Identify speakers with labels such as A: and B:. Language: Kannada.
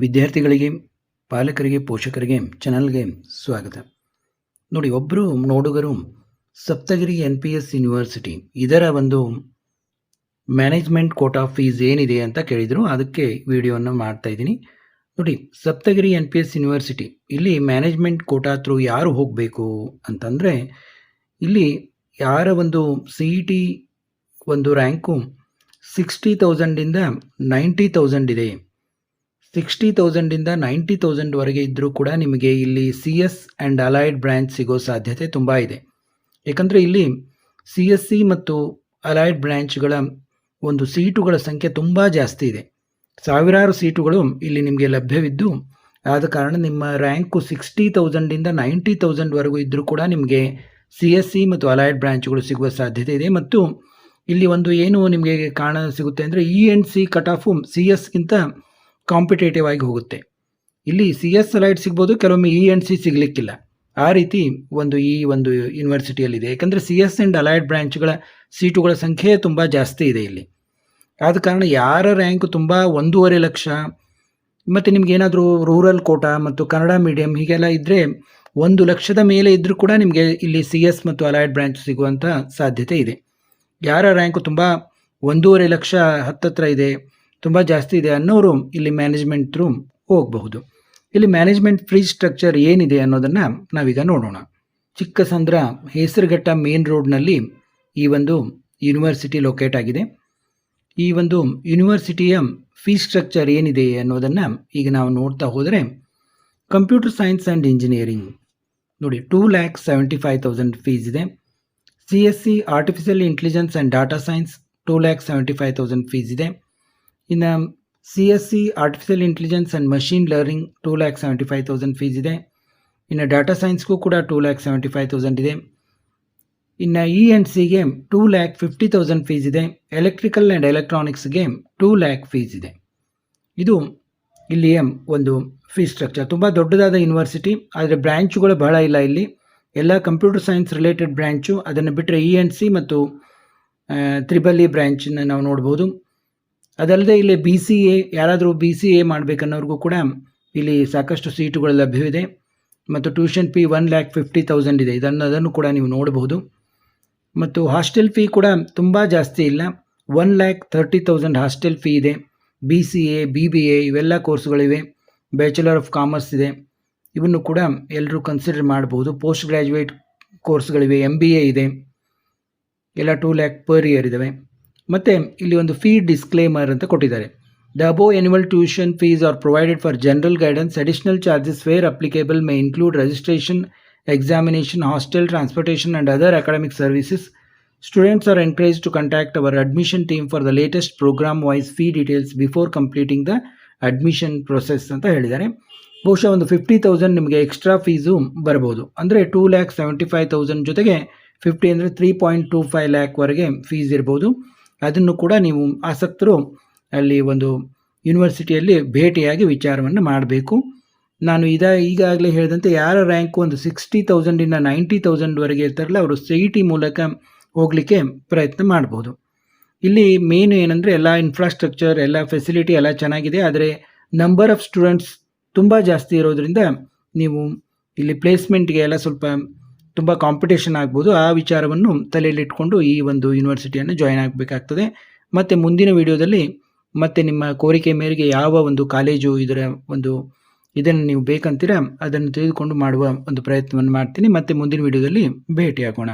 A: ವಿದ್ಯಾರ್ಥಿಗಳಿಗೆ, ಪಾಲಕರಿಗೆ, ಪೋಷಕರಿಗೆ ಚಾನಲ್ಗೆ ಸ್ವಾಗತ. ನೋಡಿ, ಒಬ್ಬರು ನೋಡುಗರು ಸಪ್ತಗಿರಿ NPS ಯೂನಿವರ್ಸಿಟಿ ಇದರ ಒಂದು ಮ್ಯಾನೇಜ್ಮೆಂಟ್ ಕೋಟಾ ಫೀಸ್ ಏನಿದೆ ಅಂತ ಕೇಳಿದರು. ಅದಕ್ಕೆ ವಿಡಿಯೋವನ್ನು ಮಾಡ್ತಾ ಇದ್ದೀನಿ. ನೋಡಿ, ಸಪ್ತಗಿರಿ NPS ಯೂನಿವರ್ಸಿಟಿ ಇಲ್ಲಿ ಮ್ಯಾನೇಜ್ಮೆಂಟ್ ಕೋಟಾ ಥ್ರೂ ಯಾರು ಹೋಗಬೇಕು ಅಂತಂದರೆ, ಇಲ್ಲಿ ಯಾರ ಒಂದು CET ಒಂದು ರ್ಯಾಂಕು 60,000ಇಂದ 90,000 ಇದೆ. 60,000ಇಂದ 90,000ವರೆಗೆ ಇದ್ದರೂ ಕೂಡ ನಿಮಗೆ ಇಲ್ಲಿ CS ಆ್ಯಂಡ್ ಅಲೈಡ್ ಬ್ರ್ಯಾಂಚ್ ಸಿಗೋ ಸಾಧ್ಯತೆ ತುಂಬ ಇದೆ. ಏಕೆಂದರೆ ಇಲ್ಲಿ CSC ಮತ್ತು ಅಲೈಡ್ ಬ್ರ್ಯಾಂಚ್ಗಳ ಒಂದು ಸೀಟುಗಳ ಸಂಖ್ಯೆ ತುಂಬ ಜಾಸ್ತಿ ಇದೆ. ಸಾವಿರಾರು ಸೀಟುಗಳು ಇಲ್ಲಿ ನಿಮಗೆ ಲಭ್ಯವಿದ್ದು, ಆದ ಕಾರಣ ನಿಮ್ಮ ರ್ಯಾಂಕು 60,000ಇಂದ 90,000ವರೆಗೂ ಇದ್ದರೂ ಕೂಡ ನಿಮಗೆ CSC ಮತ್ತು ಅಲೈಡ್ ಬ್ರ್ಯಾಂಚ್ಗಳು ಸಿಗುವ ಸಾಧ್ಯತೆ ಇದೆ. ಮತ್ತು ಇಲ್ಲಿ ಒಂದು ಏನು ನಿಮಗೆ ಕಾಣ ಸಿಗುತ್ತೆ ಅಂದರೆ E&C ಕಟ್ ಆಫು CSಗಿಂತ ಕಾಂಪಿಟೇಟಿವ್ ಆಗಿ ಹೋಗುತ್ತೆ. ಇಲ್ಲಿ CS ಅಲೈಡ್ ಸಿಗ್ಬೋದು, ಕೆಲವೊಮ್ಮೆ E&C ಸಿಗಲಿಕ್ಕಿಲ್ಲ. ಆ ರೀತಿ ಈ ಒಂದು ಯೂನಿವರ್ಸಿಟಿಯಲ್ಲಿದೆ. ಯಾಕಂದರೆ CS ಆ್ಯಂಡ್ ಅಲೈಡ್ ಬ್ರ್ಯಾಂಚ್ಗಳ ಸೀಟುಗಳ ಸಂಖ್ಯೆ ತುಂಬ ಜಾಸ್ತಿ ಇದೆ ಇಲ್ಲಿ. ಆದ ಕಾರಣ ಯಾರ ರ್ಯಾಂಕು ತುಂಬ 1.5 ಲಕ್ಷ ಮತ್ತು ನಿಮಗೇನಾದರೂ ರೂರಲ್ ಕೋಟಾ ಮತ್ತು ಕನ್ನಡ ಮೀಡಿಯಂ ಹೀಗೆಲ್ಲ ಇದ್ದರೆ 1 ಲಕ್ಷದ ಮೇಲೆ ಇದ್ದರೂ ಕೂಡ ನಿಮಗೆ ಇಲ್ಲಿ CS ಮತ್ತು ಅಲೈಡ್ ಬ್ರ್ಯಾಂಚ್ ಸಿಗುವಂಥ ಸಾಧ್ಯತೆ ಇದೆ. ಯಾರ ರ್ಯಾಂಕು ತುಂಬ 1.5 ಲಕ್ಷ ಹತ್ತತ್ರ ಇದೆ, ತುಂಬ ಜಾಸ್ತಿ ಇದೆ ಅನ್ನೋರು ಇಲ್ಲಿ ಮ್ಯಾನೇಜ್ಮೆಂಟ್ ಥ್ರೂ ಹೋಗಬಹುದು. ಇಲ್ಲಿ ಮ್ಯಾನೇಜ್ಮೆಂಟ್ ಫ್ರೀ ಸ್ಟ್ರಕ್ಚರ್ ಏನಿದೆ ಅನ್ನೋದನ್ನು ನಾವೀಗ ನೋಡೋಣ. ಚಿಕ್ಕಸಂದ್ರ ಹೇಸರಘಟ್ಟ ಮೇನ್ ರೋಡ್ನಲ್ಲಿ ಈ ಒಂದು ಯೂನಿವರ್ಸಿಟಿ ಲೊಕೇಟ್ ಆಗಿದೆ. ಈ ಒಂದು ಯೂನಿವರ್ಸಿಟಿಯ ಫೀ ಸ್ಟ್ರಕ್ಚರ್ ಏನಿದೆ ಅನ್ನೋದನ್ನು ಈಗ ನಾವು ನೋಡ್ತಾ ಹೋದರೆ, ಕಂಪ್ಯೂಟರ್ ಸೈನ್ಸ್ ಆ್ಯಂಡ್ ಇಂಜಿನಿಯರಿಂಗ್ ನೋಡಿ 2,75,000 ಫೀಸ್ ಇದೆ. CSC artificial intelligence and data science 2,75,000 fees ಇದೆ. ಇನ್ನು CSC artificial intelligence and machine learning 2,75,000 fees ಇದೆ. ಇನ್ನು ಡಾಟಾ ಸೈನ್ಸ್ಗೂ ಕೂಡ 2,75,000 ಇದೆ. ಇನ್ನು E&Cಗೆ 2,50,000 ಫೀಸ್ ಇದೆ. ಎಲೆಕ್ಟ್ರಿಕಲ್ ಆ್ಯಂಡ್ ಎಲೆಕ್ಟ್ರಾನಿಕ್ಸ್ಗೆ 2 lakh ಫೀಸ್ ಇದೆ. ಇದು ಇಲ್ಲಿಯ ಒಂದು ಫೀ ಸ್ಟ್ರಕ್ಚರ್. ತುಂಬ ದೊಡ್ಡದಾದ ಯೂನಿವರ್ಸಿಟಿ, ಆದರೆ ಬ್ರ್ಯಾಂಚುಗಳು ಬಹಳ ಇಲ್ಲ. ಇಲ್ಲಿ ಎಲ್ಲ ಕಂಪ್ಯೂಟರ್ ಸೈನ್ಸ್ ರಿಲೇಟೆಡ್ ಬ್ರ್ಯಾಂಚು. ಅದನ್ನು ಬಿಟ್ಟರೆ E&C ಮತ್ತು ತ್ರಿಬಲ್ E ಬ್ರ್ಯಾಂಚನ್ನು ನಾವು ನೋಡ್ಬೋದು. ಅದಲ್ಲದೆ ಇಲ್ಲಿ BCA, ಯಾರಾದರೂ BCA ಮಾಡಬೇಕನ್ನೋರಿಗೂ ಕೂಡ ಇಲ್ಲಿ ಸಾಕಷ್ಟು ಸೀಟುಗಳು ಲಭ್ಯವಿದೆ. ಮತ್ತು ಟ್ಯೂಷನ್ ಫೀ 1,50,000 ಇದೆ. ಅದನ್ನು ಕೂಡ ನೀವು ನೋಡಬಹುದು. ಮತ್ತು ಹಾಸ್ಟೆಲ್ ಫೀ ಕೂಡ ತುಂಬ ಜಾಸ್ತಿ ಇಲ್ಲ, 1,30,000 ಹಾಸ್ಟೆಲ್ ಫೀ ಇದೆ. BCA, BBA ಇವೆಲ್ಲ ಕೋರ್ಸ್ಗಳಿವೆ. ಬ್ಯಾಚುಲರ್ ಆಫ್ ಕಾಮರ್ಸ್ ಇದೆ, ಇವನ್ನು ಕೂಡ ಎಲ್ಲರೂ ಕನ್ಸಿಡರ್ ಮಾಡ್ಬೋದು. ಪೋಸ್ಟ್ ಗ್ರ್ಯಾಜುಯೇಟ್ ಕೋರ್ಸ್ಗಳಿವೆ, MBA ಇದೆ, ಎಲ್ಲ 2 lakh ಪರ್ ಇಯರ್ ಇದ್ದಾವೆ. ಮತ್ತು ಇಲ್ಲಿ ಒಂದು ಫೀ ಡಿಸ್ಕ್ಲೇಮರ್ ಅಂತ ಕೊಟ್ಟಿದ್ದಾರೆ. The above annual tuition fees are provided for general guidance. Additional charges where applicable may include registration, examination, hostel, transportation and other academic services. Students are encouraged to contact our admission team for the latest program wise fee details before completing the admission process ಅಂತ ಹೇಳಿದ್ದಾರೆ. ಬಹುಶಃ ಒಂದು 50,000 ನಿಮಗೆ ಎಕ್ಸ್ಟ್ರಾ ಫೀಸು ಬರ್ಬೋದು. ಅಂದರೆ 2,75,000 ಜೊತೆಗೆ 50 ಅಂದರೆ 3.25 lakh ಫೀಸ್ ಇರ್ಬೋದು. ಅದನ್ನು ಕೂಡ ನೀವು ಆಸಕ್ತರು ಅಲ್ಲಿ ಒಂದು ಯೂನಿವರ್ಸಿಟಿಯಲ್ಲಿ ಭೇಟಿಯಾಗಿ ವಿಚಾರವನ್ನು ಮಾಡಬೇಕು. ನಾನು ಈಗಾಗಲೇ ಹೇಳಿದಂತೆ ಯಾರ ರ್ಯಾಂಕು ಒಂದು 60,000ಇಂದ 90,000ವರೆಗೆ ಇರ್ತಾರಲ್ಲ, ಅವರು CET ಮೂಲಕ ಹೋಗಲಿಕ್ಕೆ ಪ್ರಯತ್ನ ಮಾಡ್ಬೋದು. ಇಲ್ಲಿ ಮೇನ್ ಏನಂದರೆ ಎಲ್ಲ ಇನ್ಫ್ರಾಸ್ಟ್ರಕ್ಚರ್, ಎಲ್ಲ ಫೆಸಿಲಿಟಿ ಎಲ್ಲ ಚೆನ್ನಾಗಿದೆ. ಆದರೆ ನಂಬರ್ ಆಫ್ ಸ್ಟೂಡೆಂಟ್ಸ್ ತುಂಬ ಜಾಸ್ತಿ ಇರೋದ್ರಿಂದ ನೀವು ಇಲ್ಲಿ ಪ್ಲೇಸ್ಮೆಂಟ್ಗೆ ಎಲ್ಲ ಸ್ವಲ್ಪ ತುಂಬ ಕಾಂಪಿಟೇಷನ್ ಆಗ್ಬೋದು. ಆ ವಿಚಾರವನ್ನು ತಲೆಯಲ್ಲಿಟ್ಕೊಂಡು ಈ ಒಂದು ಯೂನಿವರ್ಸಿಟಿಯನ್ನು ಜಾಯ್ನ್ ಆಗಬೇಕಾಗ್ತದೆ. ಮತ್ತು ಮುಂದಿನ ವಿಡಿಯೋದಲ್ಲಿ ಮತ್ತೆ ನಿಮ್ಮ ಕೋರಿಕೆ ಮೇರೆಗೆ ಯಾವ ಒಂದು ಕಾಲೇಜು ಇದನ್ನು ನೀವು ಬೇಕಂತೀರ ಅದನ್ನು ತೆಗೆದುಕೊಂಡು ಮಾಡುವ ಒಂದು ಪ್ರಯತ್ನವನ್ನು ಮಾಡ್ತೀನಿ. ಮತ್ತೆ ಮುಂದಿನ ವಿಡಿಯೋದಲ್ಲಿ ಭೇಟಿಯಾಗೋಣ.